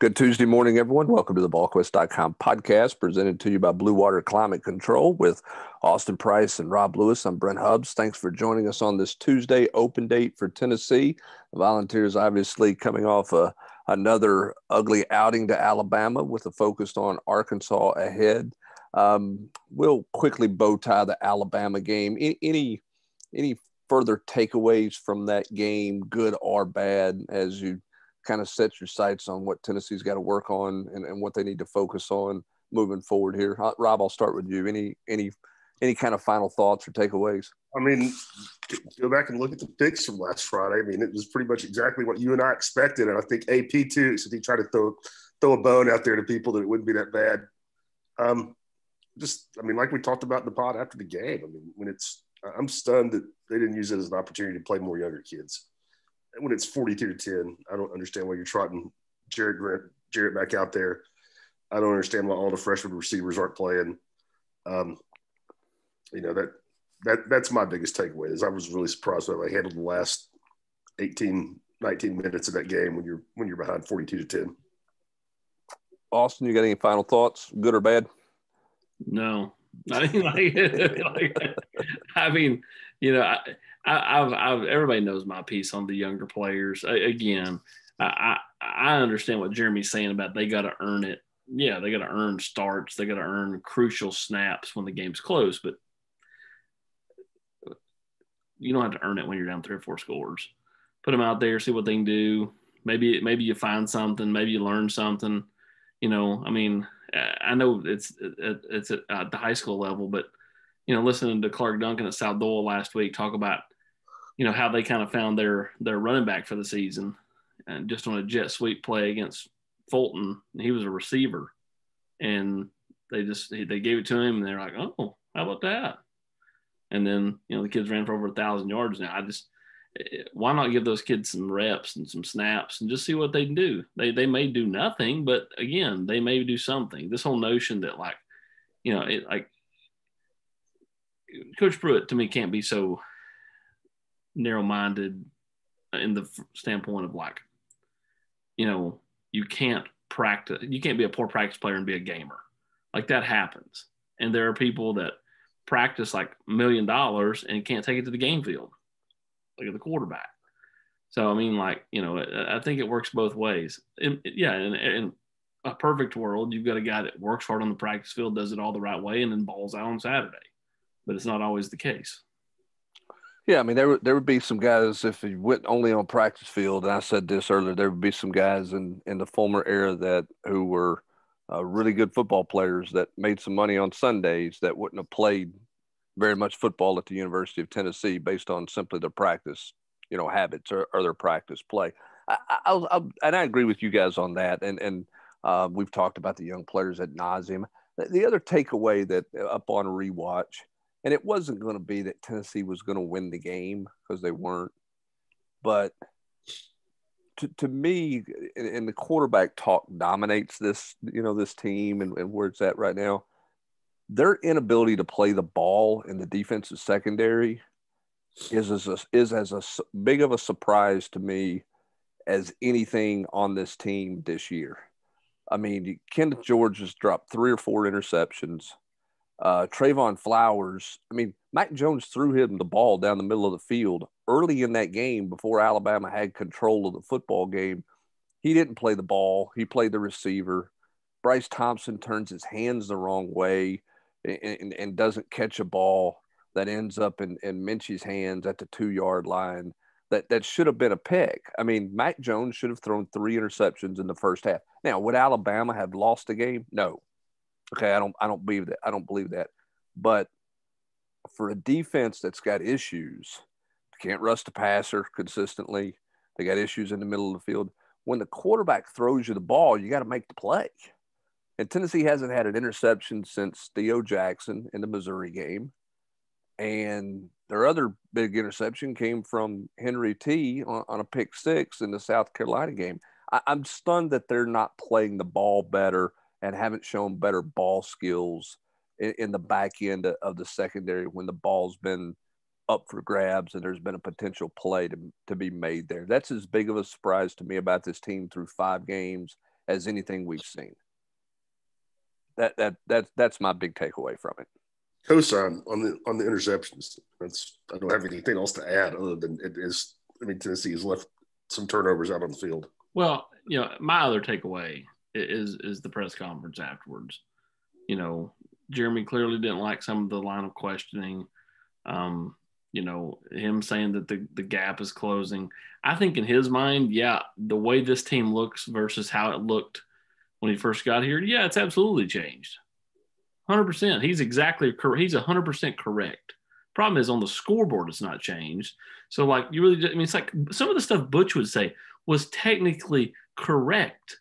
Good Tuesday morning, everyone. Welcome to the Volquest.com podcast presented to you by Blue Water Climate Control with Austin Price and Rob Lewis. I'm Brent Hubbs. Thanks for joining us on this Tuesday open date for Tennessee. The Volunteers obviously coming off another ugly outing to Alabama with a focus on Arkansas ahead. We'll quickly bow tie the Alabama game. Any further takeaways from that game, good or bad, as you kind of set your sights on what Tennessee's got to work on and what they need to focus on moving forward here? Rob, I'll start with you. Any kind of final thoughts or takeaways? I mean, go back and look at the picks from last Friday. I mean, it was pretty much exactly what you and I expected. And I think AP too, so he tried to throw a bone out there to people that it wouldn't be that bad. Like we talked about in the pod after the game. I mean, I'm stunned that they didn't use it as an opportunity to play more younger kids. When it's 42-10, I don't understand why you're trotting Jarrett back out there. I don't understand why all the freshman receivers aren't playing. That's my biggest takeaway is I was really surprised by how they handled the last 18, 19 minutes of that game when you're behind 42-10. Austin, you got any final thoughts, good or bad? No. I've everybody knows my piece on the younger players. I understand what Jeremy's saying about they got to earn it. Yeah, they got to earn starts. They got to earn crucial snaps when the game's close. But you don't have to earn it when you're down 3 or 4 scores. Put them out there, see what they can do. Maybe you find something. Maybe you learn something. I know it's at the high school level, but listening to Clark Duncan at South Doyle last week talk about how they kind of found their running back for the season, and just on a jet sweep play against Fulton, he was a receiver, and they gave it to him, and they're like, oh, how about that? And then the kids ran for over 1,000 yards. Now why not give those kids some reps and some snaps and just see what they can do? They may do nothing, but again, they may do something. This whole notion that Coach Pruitt to me can't be so narrow-minded in the standpoint of you can't practice. You can't be a poor practice player and be a gamer. That happens. And there are people that practice $1 million and can't take it to the game field. Look at the quarterback. So, I think it works both ways. In a perfect world, you've got a guy that works hard on the practice field, does it all the right way, and then balls out on Saturday. But it's not always the case. Yeah, there would be some guys, if you went only on practice field, and I said this earlier, there would be some guys in the former era who were really good football players that made some money on Sundays that wouldn't have played very much football at the University of Tennessee based on simply their practice, habits or their practice play. I agree with you guys on that. And we've talked about the young players ad nauseum. The other takeaway that up on rewatch, and it wasn't going to be that Tennessee was going to win the game because they weren't, but to me, and the quarterback talk dominates this, this team and where it's at right now. Their inability to play the ball in the defensive secondary is as big of a surprise to me as anything on this team this year. Kenneth George has dropped 3 or 4 interceptions. Trayvon Flowers, Mac Jones threw him the ball down the middle of the field early in that game before Alabama had control of the football game. He didn't play the ball. He played the receiver. Bryce Thompson turns his hands the wrong way and doesn't catch a ball that ends up in Minchie's hands at the 2-yard line. That should have been a pick. Mac Jones should have thrown 3 interceptions in the first half. Now, would Alabama have lost the game? No. Okay, I don't believe that. I don't believe that. But for a defense that's got issues, can't rush the passer consistently. They got issues in the middle of the field. When the quarterback throws you the ball, you got to make the play. And Tennessee hasn't had an interception since Theo Jackson in the Missouri game. And their other big interception came from Henry T on a pick 6 in the South Carolina game. I'm stunned that they're not playing the ball better and haven't shown better ball skills in the back end of the secondary when the ball's been up for grabs and there's been a potential play to be made there. That's as big of a surprise to me about this team through 5 games as anything we've seen. That's my big takeaway from it. Cosign on the interceptions. I don't have anything else to add other than it is. I mean, Tennessee has left some turnovers out on the field. Well, my other takeaway is the press conference afterwards. Jeremy clearly didn't like some of the line of questioning. Him saying that the gap is closing. I think in his mind, the way this team looks versus how it looked when he first got here, it's absolutely changed. 100%. He's exactly correct. He's 100% correct. Problem is on the scoreboard, it's not changed. So it's like some of the stuff Butch would say was technically correct,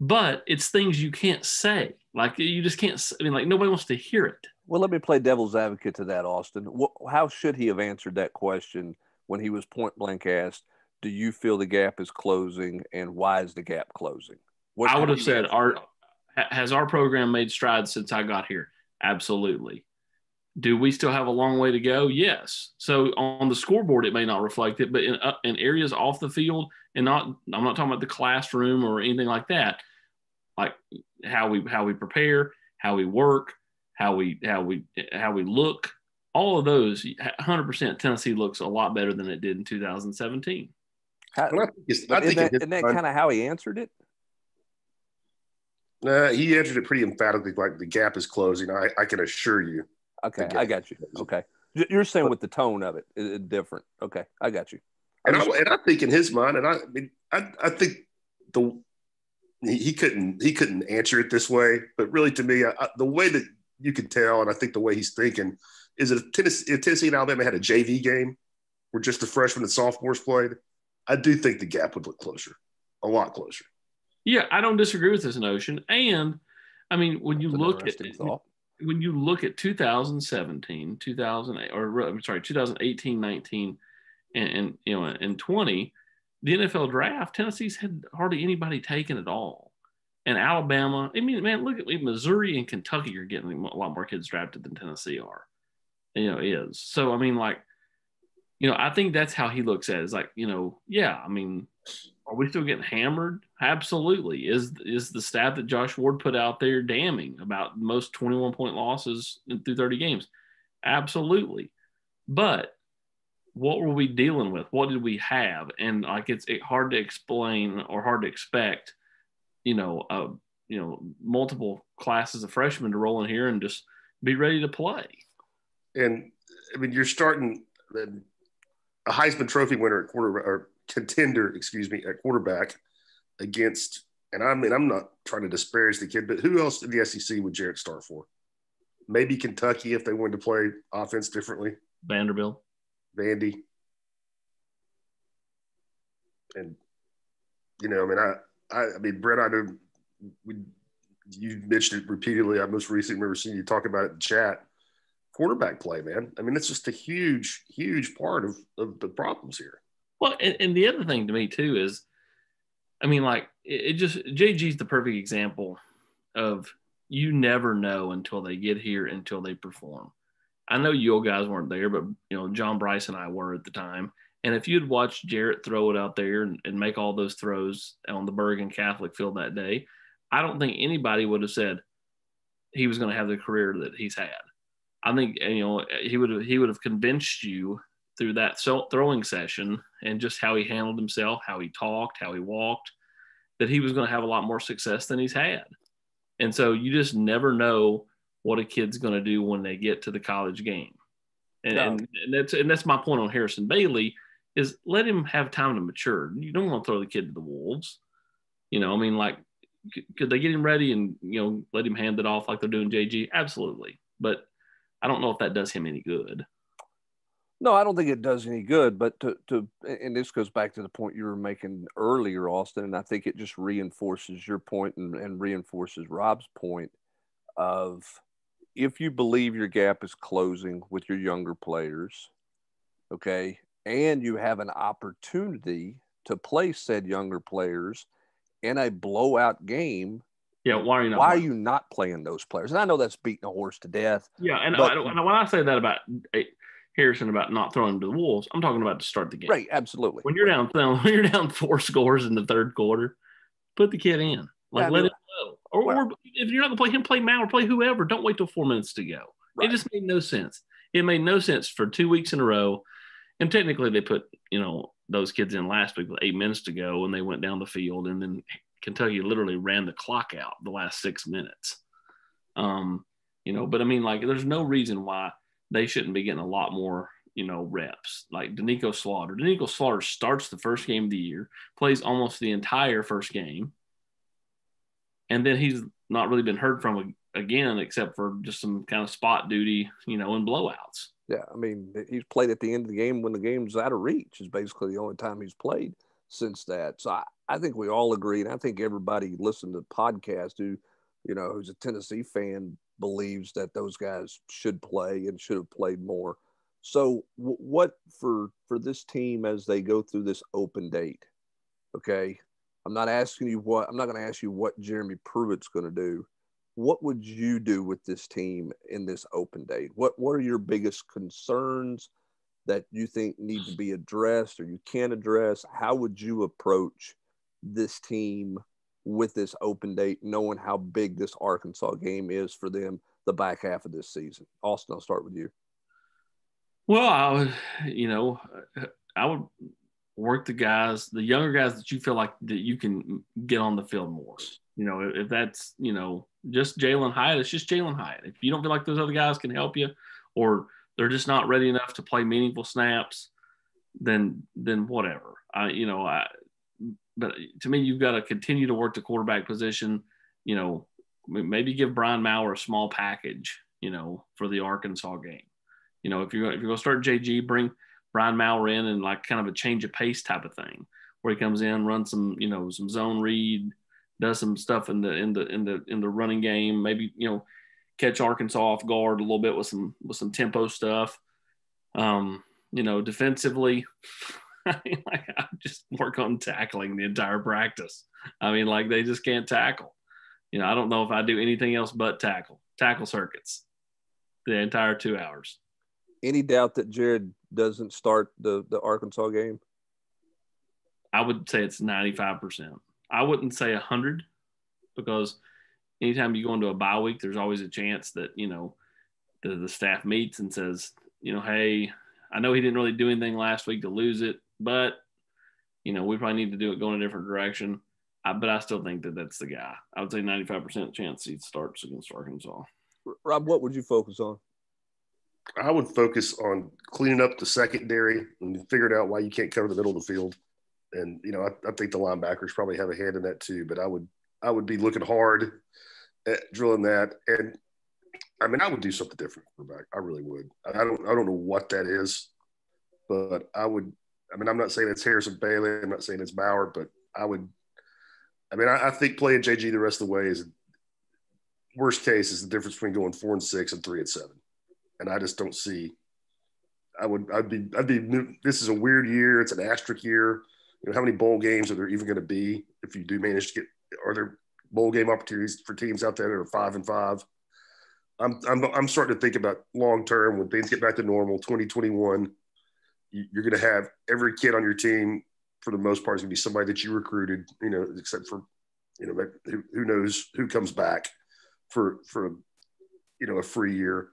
but it's things you can't say. Like you just can't. Nobody wants to hear it. Well, let me play devil's advocate to that, Austin. How should he have answered that question when he was point blank asked, "Do you feel the gap is closing, and why is the gap closing?" I would have said, has our program made strides since I got here? Absolutely. Do we still have a long way to go? Yes. So on the scoreboard, it may not reflect it, but in areas off the field, I'm not talking about the classroom or anything like that. Like how we prepare, how we work, how we look, all of those, 100% Tennessee looks a lot better than it did in 2017. Isn't that kind of how he answered it? He answered it pretty emphatically, like the gap is closing. I can assure you. Okay, I got you. Okay, you're saying with the tone of it, it's different. Okay, I got you. And I think in his mind, and I think he couldn't answer it this way, but really to me, the way that you could tell, and I think the way he's thinking is that if Tennessee and Alabama had a JV game where just the freshmen and sophomores played, I do think the gap would look closer, a lot closer. Yeah, I don't disagree with this notion. And I mean, when you look at 2017, 2018, 19, and 20, the NFL draft, Tennessee's had hardly anybody taken at all. And Alabama, I mean, man, look at Missouri and Kentucky are getting a lot more kids drafted than Tennessee are. Is. So, I mean, I think that's how he looks at it. It's like, I mean, are we still getting hammered? Absolutely. Is the stat that Josh Ward put out there damning about most 21-point losses through 30 games? Absolutely. But what were we dealing with? What did we have? And it's hard to explain or hard to expect, multiple classes of freshmen to roll in here and just be ready to play. And I mean, you're starting a Heisman Trophy winner at contender, at quarterback against, and I mean, I'm not trying to disparage the kid, but who else in the SEC would Jarrett start for? Maybe Kentucky if they wanted to play offense differently. Vanderbilt. Vandy. And, I mean, Brett, I know you mentioned it repeatedly. I most recently remember seeing you talk about it in chat. Quarterback play, man. I mean, it's just a huge, huge part of the problems here. Well, and the other thing to me too is, I mean, JG's the perfect example of you never know until they get here, until they perform. I know you old guys weren't there, but John Bryce and I were at the time. And if you'd watched Jarrett throw it out there and make all those throws on the Bergen Catholic field that day, I don't think anybody would have said he was going to have the career that he's had. I think he would have convinced you through that throwing session and just how he handled himself, how he talked, how he walked, that he was going to have a lot more success than he's had. And so you just never know what a kid's going to do when they get to the college game. And that's my point on Harrison Bailey is let him have time to mature. You don't want to throw the kid to the wolves. Could they get him ready and, let him hand it off like they're doing JG? Absolutely. But I don't know if that does him any good. No, I don't think it does any good. But and this goes back to the point you were making earlier, Austin, and I think it just reinforces your point and reinforces Rob's point of if you believe your gap is closing with your younger players, okay, and you have an opportunity to play said younger players in a blowout game. Yeah, why are you not playing those players? And I know that's beating a horse to death. Yeah, and when I say that about Harrison about not throwing to the wolves, I'm talking about to start the game. Right, absolutely. When you're down 4 scores in the third quarter, put the kid in. Like, Yeah, let him go. Or if you're not going to play him, play Mal or play whoever. Don't wait till 4 minutes to go. Right. It just made no sense. It made no sense for 2 weeks in a row. And technically they put, those kids in last week with 8 minutes to go and they went down the field. And then Kentucky literally ran the clock out the last 6 minutes. But I mean, like, there's no reason why they shouldn't be getting a lot more, reps. Like Danico Slaughter starts the first game of the year, plays almost the entire first game. And then he's not really been heard from again, except for just some kind of spot duty, in blowouts. Yeah, I mean, he's played at the end of the game when the game's out of reach is basically the only time he's played since that. So I think we all agree, and I think everybody listening to the podcast who's a Tennessee fan believes that those guys should play and should have played more. So what for this team as they go through this open date, okay, I'm not going to ask you what Jeremy Pruitt's going to do. What would you do with this team in this open date? What are your biggest concerns that you think need to be addressed or you can address? How would you approach this team with this open date, knowing how big this Arkansas game is for them the back half of this season? Austin, I'll start with you. Well, I would work the younger guys that you feel like that you can get on the field more. If that's, just Jalen Hyatt, it's just Jalen Hyatt. If you don't feel like those other guys can help you or they're just not ready enough to play meaningful snaps, then whatever. But to me, you've got to continue to work the quarterback position, maybe give Brian Maurer a small package, for the Arkansas game. If you're going to start JG, bring Brian Maurer in and like kind of a change of pace type of thing where he comes in, runs some, some zone read, does some stuff in the running game, maybe, catch Arkansas off guard a little bit with some tempo stuff. Defensively, I just work on tackling the entire practice. They just can't tackle. I don't know if I do anything else but tackle circuits the entire 2 hours. Any doubt that Jared doesn't start the Arkansas game? I would say it's 95%. I wouldn't say 100 because anytime you go into a bye week, there's always a chance that, the staff meets and says, hey, I know he didn't really do anything last week to lose it, but, we probably need to do it going a different direction. But I still think that that's the guy. I would say 95% chance he starts against Arkansas. Rob, what would you focus on? I would focus on cleaning up the secondary and figuring out why you can't cover the middle of the field. And, I think the linebackers probably have a hand in that too, but I would be looking hard at drilling that. And I would do something different for back. I really would. I don't know what that is, but I would. I'm not saying it's Harrison Bailey. I'm not saying it's Bauer, but I would. I think playing JG the rest of the way is worst case is the difference between going 4-6 and 3-7. And I just don't see. I'd be. This is a weird year. It's an asterisk year. How many bowl games are there even going to be if you do manage to get? Are there bowl game opportunities for teams out there that are 5-5? I'm starting to think about long term when things get back to normal. 2021, you're going to have every kid on your team for the most part is going to be somebody that you recruited. Except for who knows who comes back for a free year.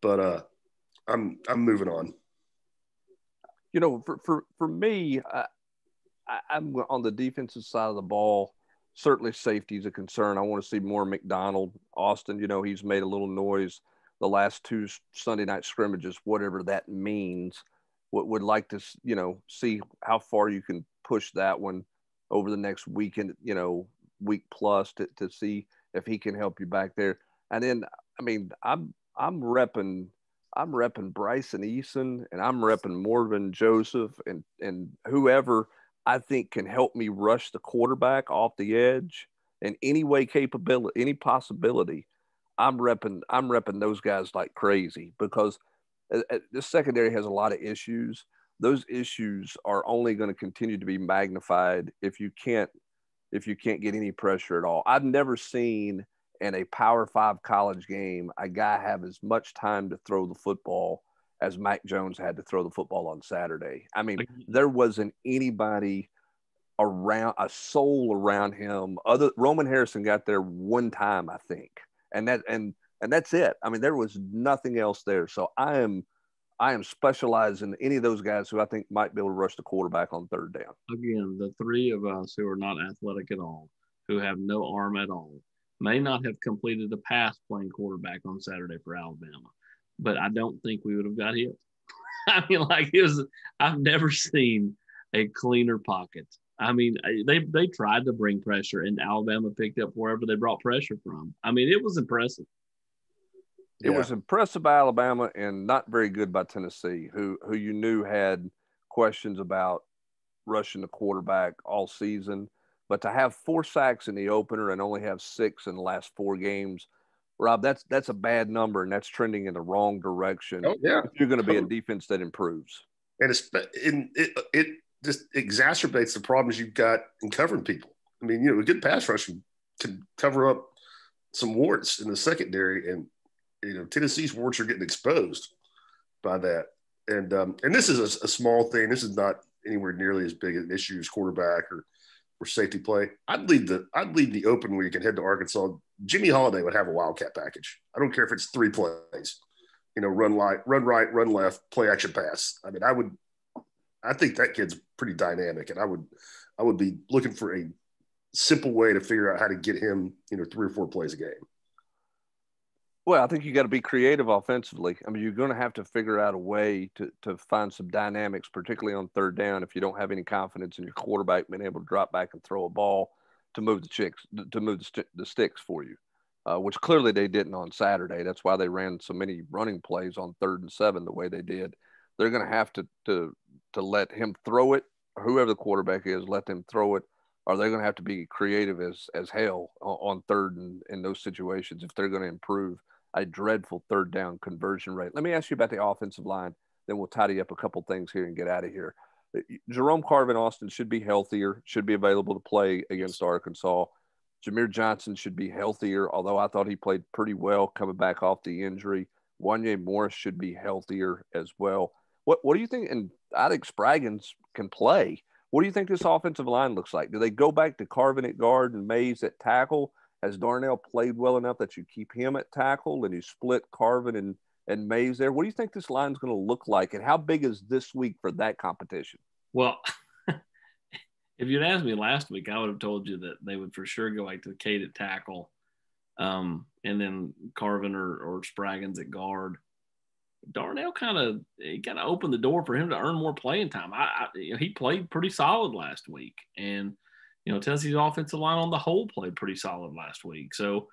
But I'm moving on. For me, I'm on the defensive side of the ball. Certainly safety is a concern. I want to see more McDonald. Austin, he's made a little noise the last 2 Sunday night scrimmages, whatever that means. Would like to, see how far you can push that one over the next weekend, week plus to see if he can help you back there. And then, I'm repping Bryson Eason and I'm repping Morgan Joseph and whoever I think can help me rush the quarterback off the edge in any way capability, any possibility. I'm repping those guys like crazy because this secondary has a lot of issues. Those issues are only going to continue to be magnified if you can't get any pressure at all. I've never seen in a Power 5 college game a guy have as much time to throw the football as Mac Jones had to throw the football on Saturday. There wasn't anybody a soul around him. Other Roman Harrison got there one time, I think, and that's it. I mean, there was nothing else there. So I am specializing any of those guys who I think might be able to rush the quarterback on third down. Again, the three of us who are not athletic at all, who have no arm at all, may not have completed a pass playing quarterback on Saturday for Alabama, but I don't think we would have got hit. I mean, like I've never seen a cleaner pocket. I mean, they tried to bring pressure, and Alabama picked up wherever they brought pressure from. I mean, it was impressive. It was impressive by Alabama and not very good by Tennessee, who you knew had questions about rushing the quarterback all season. But to have 4 sacks in the opener and only have 6 in the last 4 games, Rob, that's a bad number, and that's trending in the wrong direction. Oh, yeah. If you're going to be a defense that improves. And it just exacerbates the problems you've got in covering people. I mean, a good pass rush can cover up some warts in the secondary, and Tennessee's warts are getting exposed by that. And this is a small thing. This is not anywhere nearly as big an issue as quarterback or safety play. I'd leave the open week and head to Arkansas. Jimmy Holiday would have a wildcat package. I don't care if it's 3 plays. Run right, run left, play action pass. I mean, I think that kid's pretty dynamic, and I would be looking for a simple way to figure out how to get him, 3 or 4 plays a game. Well, I think you got to be creative offensively. I mean, you're going to have to figure out a way to find some dynamics, particularly on third down, if you don't have any confidence in your quarterback being able to drop back and throw a ball to move the sticks for you, which clearly they didn't on Saturday. That's why they ran so many running plays on 3rd and 7 the way they did. They're going to have to let him throw it, or whoever the quarterback is, let them throw it, or they're going to have to be creative as hell on third and in those situations if they're going to improve a dreadful third down conversion rate. Let me ask you about the offensive line, then we'll tidy up a couple things here and get out of here. Jerome Carvin Austin should be healthier, should be available to play against Arkansas. Jameer Johnson should be healthier, although I thought he played pretty well coming back off the injury. Wanye Morris should be healthier as well. What do you think? And I think Spraggins can play. What do you think this offensive line looks like? Do they go back to Carvin at guard and Mays at tackle? Has Darnell played well enough that you keep him at tackle and you split Carvin and Mays there? What do you think this line's going to look like, and how big is this week for that competition? Well, if you'd asked me last week, I would have told you that they would for sure go back to Cade at tackle, and then Carvin or Spraggins at guard. Darnell kind of opened the door for him to earn more playing time. He played pretty solid last week, and Tennessee's offensive line on the whole played pretty solid last week. So,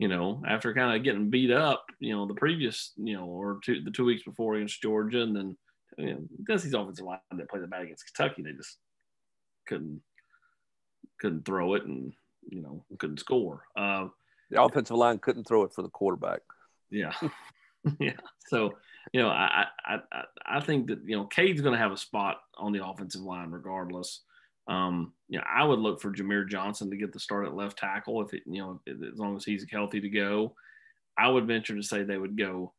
after kind of getting beat up, the previous, the 2 weeks before against Georgia, and then Tennessee's offensive line that played bad against Kentucky, they just couldn't throw it and couldn't score. The offensive line couldn't throw it for the quarterback. Yeah. Yeah. So, I think that, Cade's going to have a spot on the offensive line regardless. I would look for Jameer Johnson to get the start at left tackle as long as he's healthy to go. I would venture to say they would go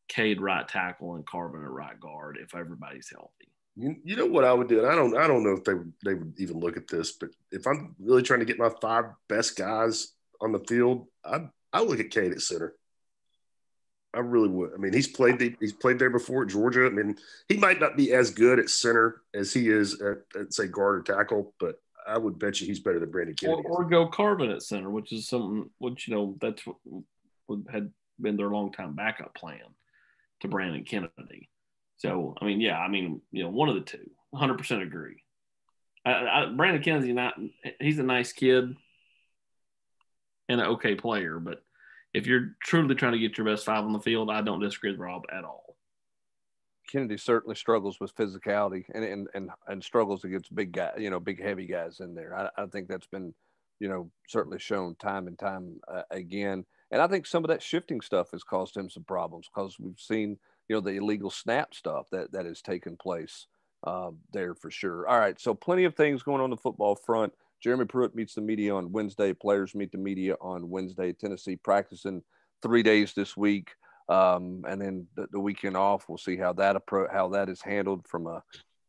Cade right tackle and Carvin at right guard if everybody's healthy. You know what I would do? And I don't know if they would even look at this, but if I'm really trying to get my 5 best guys on the field, I look at Cade at center. I really would. I mean, he's played there before at Georgia. I mean, he might not be as good at center as he is at say guard or tackle, but I would bet you he's better than Brandon Kennedy. Or go Carvin at center, which is something which that's what had been their longtime backup plan to Brandon Kennedy. So one of the two. 100% agree. Brandon Kennedy's he's a nice kid and an okay player, but if you're truly trying to get your best 5 on the field, I don't disagree with Rob at all. Kennedy certainly struggles with physicality and struggles against big guys, big heavy guys in there. I think that's been, certainly shown time and time again. And I think some of that shifting stuff has caused him some problems because we've seen, the illegal snap stuff that has taken place there for sure. All right, so plenty of things going on the football front. Jeremy Pruitt meets the media on Wednesday. Players meet the media on Wednesday. Tennessee practicing 3 days this week, and then the weekend off. We'll see how that is handled from a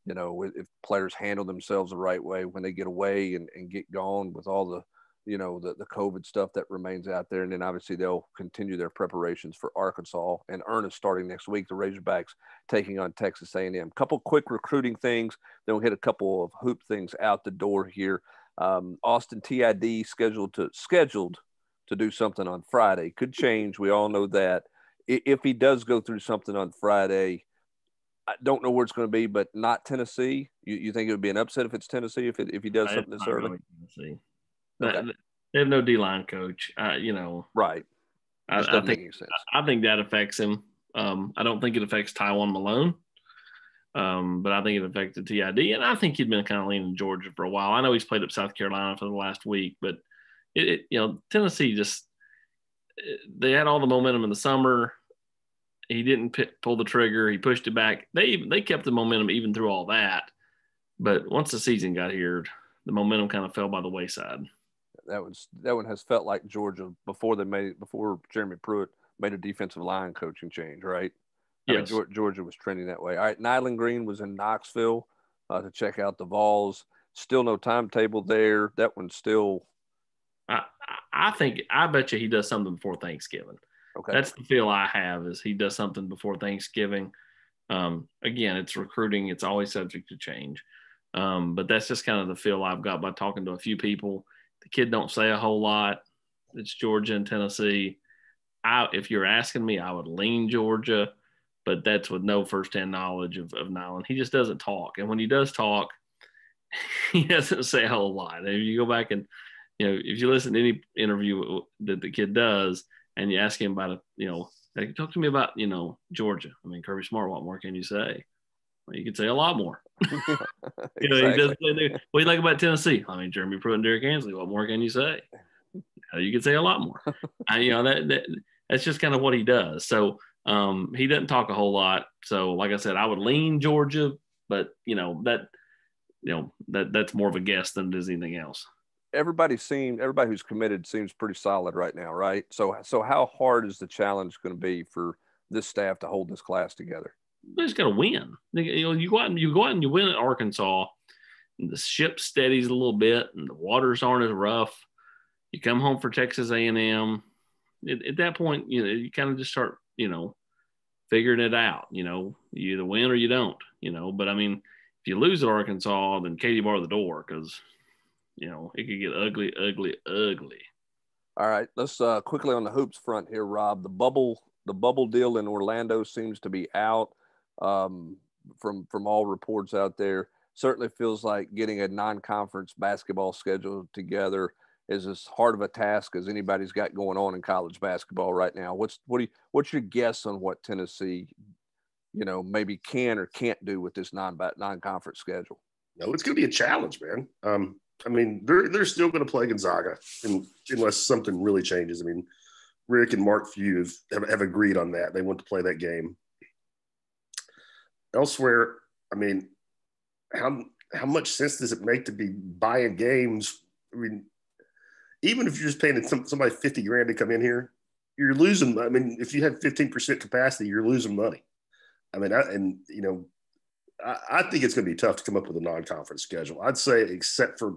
if players handle themselves the right way when they get away and get gone with all the, the COVID stuff that remains out there. And then obviously they'll continue their preparations for Arkansas and earnest starting next week. The Razorbacks taking on Texas A&M. Couple quick recruiting things. Then we'll hit a couple of hoop things out the door here. Austin TID scheduled to do something on Friday. Could change. We all know that. If he does go through something on Friday, I don't know where it's going to be, but not Tennessee. You think it would be an upset if it's Tennessee if he does something this early? Really Tennessee. Okay. They have no D-line coach. Right. I think that affects him. I don't think it affects Tywan Malone, but I think it affected TID, and I think he'd been kind of leaning Georgia for a while. I know he's played up South Carolina for the last week, but Tennessee they had all the momentum in the summer. He didn't pull the trigger. He pushed it back. They kept the momentum even through all that. But once the season got here, the momentum kind of fell by the wayside. That one has felt like Georgia before Jeremy Pruitt made a defensive line coaching change, right? Yes. I mean, Georgia was trending that way. All right, Nyland Green was in Knoxville to check out the Vols. Still no timetable there. That one's still. I bet you he does something before Thanksgiving. Okay. That's the feel I have, is he does something before Thanksgiving. Again, it's recruiting. It's always subject to change. But that's just kind of the feel I've got by talking to a few people. The kid don't say a whole lot. It's Georgia and Tennessee. If you're asking me, I would lean Georgia, but that's with no firsthand knowledge of Nyland. He just doesn't talk. And when he does talk, he doesn't say a whole lot. If you go back and, if you listen to any interview that the kid does, and you ask him about it, talk to me about, Georgia. I mean, Kirby Smart, what more can you say? Well, you could say a lot more. Exactly. He does say, what do you like about Tennessee? I mean, Jeremy Pruitt and Derek Ansley, what more can you say? You could say a lot more. That's just kind of what he does. So he doesn't talk a whole lot. So like I said, I would lean Georgia, but that's more of a guess than it is anything else. Everybody who's committed seems pretty solid right now, right? So how hard is the challenge going to be for this staff to hold this class together? They just got to win. You go out and you win at Arkansas, and the ship steadies a little bit, and the waters aren't as rough. You come home for Texas A&M. At that point, you kind of just start, figuring it out. You either win or you don't. But I mean, if you lose at Arkansas, then Katie bar the door, because it could get ugly, ugly, ugly. All right, let's quickly on the hoops front here, Rob. The bubble deal in Orlando seems to be out from all reports out there. Certainly feels like getting a non-conference basketball schedule together is as hard of a task as anybody's got going on in college basketball right now. What's your guess on what Tennessee, maybe can or can't do with this non-conference schedule? No, it's going to be a challenge, man. I mean, they're still going to play Gonzaga unless something really changes. I mean, Rick and Mark Few have agreed on that. They want to play that game. Elsewhere, I mean, how much sense does it make to be buying games? I mean, even if you're just paying somebody $50,000 to come in here, you're losing. I mean, if you have 15% capacity, you're losing money. I mean, I think it's going to be tough to come up with a non-conference schedule. I'd say, except for,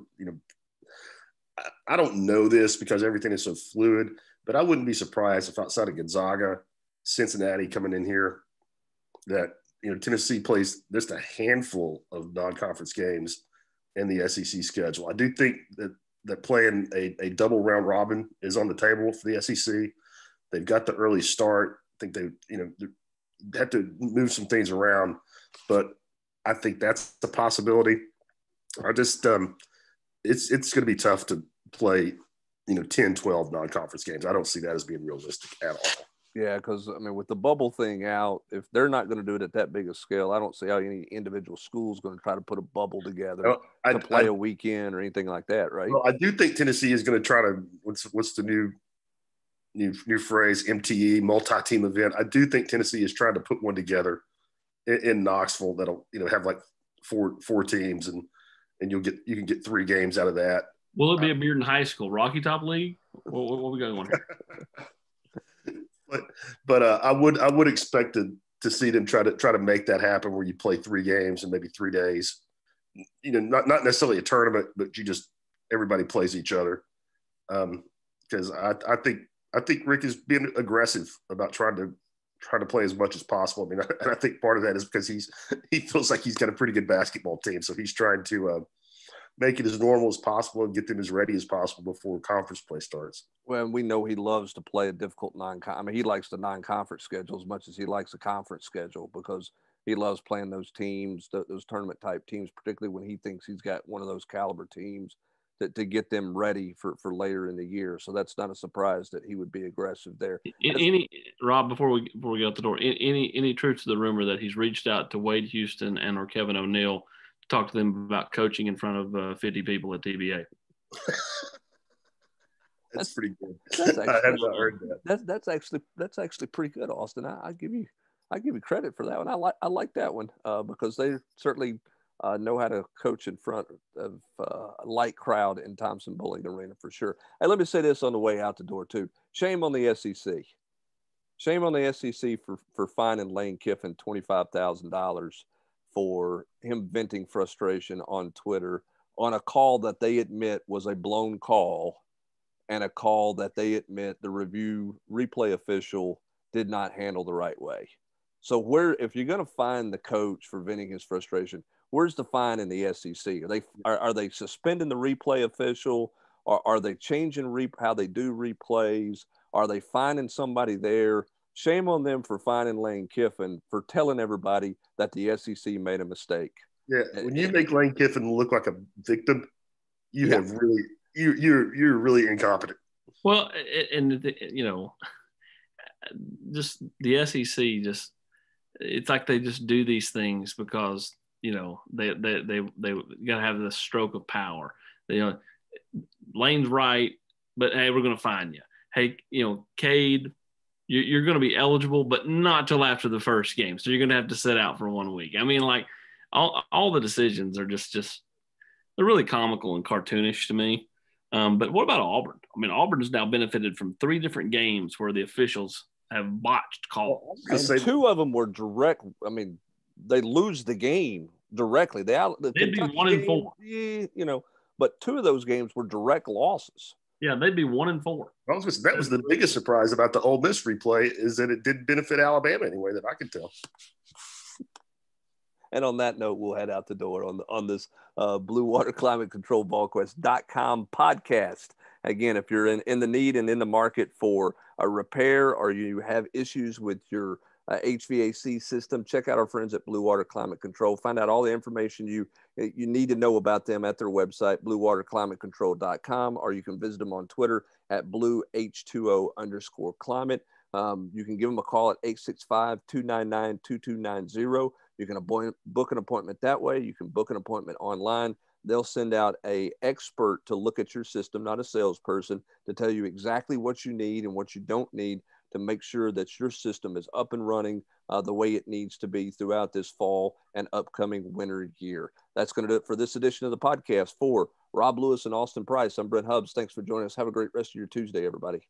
I don't know this because everything is so fluid, but I wouldn't be surprised if outside of Gonzaga, Cincinnati coming in here, that, Tennessee plays just a handful of non-conference games in the SEC schedule. I do think that playing a double round robin is on the table for the SEC. They've got the early start. I think they have to move some things around, but I think that's the possibility. I just it's going to be tough to play 10, 12 non-conference games. I don't see that as being realistic at all. Yeah, because I mean, with the bubble thing out, if they're not going to do it at that big a scale, I don't see how any individual school is going to try to put a bubble together to play a weekend or anything like that, right? Well, I do think Tennessee is going to try to what's the new phrase, MTE, multi-team event. I do think Tennessee is trying to put one together in Knoxville that'll have like four teams, and you can get 3 games out of that. Will it be a Bearden High School Rocky Top League? What we got on here? But I would expect to see them try to make that happen where you play 3 games in maybe 3 days. Not necessarily a tournament, but everybody plays each other. Because I think Rick is being aggressive about trying to play as much as possible. I mean, and I think part of that is because he feels like he's got a pretty good basketball team, so he's trying to make it as normal as possible and get them as ready as possible before conference play starts. Well, we know he loves to play a difficult he likes the non-conference schedule as much as he likes the conference schedule because he loves playing those teams, those tournament type teams, particularly when he thinks he's got one of those caliber teams to get them ready for later in the year. So that's not a surprise that he would be aggressive there. Rob, before we get out the door, any truth to the rumor that he's reached out to Wade Houston or Kevin O'Neill to talk to them about coaching in front of 50 people at TBA? That's pretty good. Actually, I have not heard that. That's actually pretty good, Austin. I give you credit for that one. I like that one because they certainly know how to coach in front of a light crowd in Thompson Bowling Arena for sure. Hey, let me say this on the way out the door too. Shame on the SEC. Shame on the SEC for fining Lane Kiffin $25,000 for him venting frustration on Twitter on a call that they admit was a blown call and a call that they admit the replay official did not handle the right way. So if you're going to fine the coach for venting his frustration, where's the fine in the SEC? Are they suspending the replay official? Or are they changing how they do replays? Are they fining somebody there? Shame on them for fining Lane Kiffin for telling everybody that the SEC made a mistake. Yeah, when you make Lane Kiffin look like a victim, you're really incompetent. Well, and just the SEC it's like they just do these things because they gotta have this stroke of power. Lane's right, but hey, we're gonna fine you. Hey, Cade, you're gonna be eligible, but not till after the first game, so you're gonna have to sit out for 1 week. I mean, like all the decisions are just they're really comical and cartoonish to me. But what about Auburn? I mean, Auburn has now benefited from 3 different games where the officials have botched calls. And 2 of them were direct. I mean, they lose the game directly. They'd be 1-4. But 2 of those games were direct losses. Yeah, they'd be 1-4. That was the biggest surprise about the Ole Miss replay is that it did benefit Alabama anyway that I could tell. And on that note, we'll head out the door on this Blue Water Climate Control Volquest.com podcast. Again, if you're in the need and in the market for a repair or you have issues with your HVAC system, check out our friends at Blue Water Climate Control. Find out all the information you need to know about them at their website, bluewaterclimatecontrol.com, or you can visit them on Twitter at blueh20_climate. You can give them a call at 865-299-2290. You can book an appointment that way. You can book an appointment online. They'll send out an expert to look at your system, not a salesperson, to tell you exactly what you need and what you don't need to make sure that your system is up and running the way it needs to be throughout this fall and upcoming winter year. That's going to do it for this edition of the podcast. For Rob Lewis and Austin Price, I'm Brent Hubbs. Thanks for joining us. Have a great rest of your Tuesday, everybody.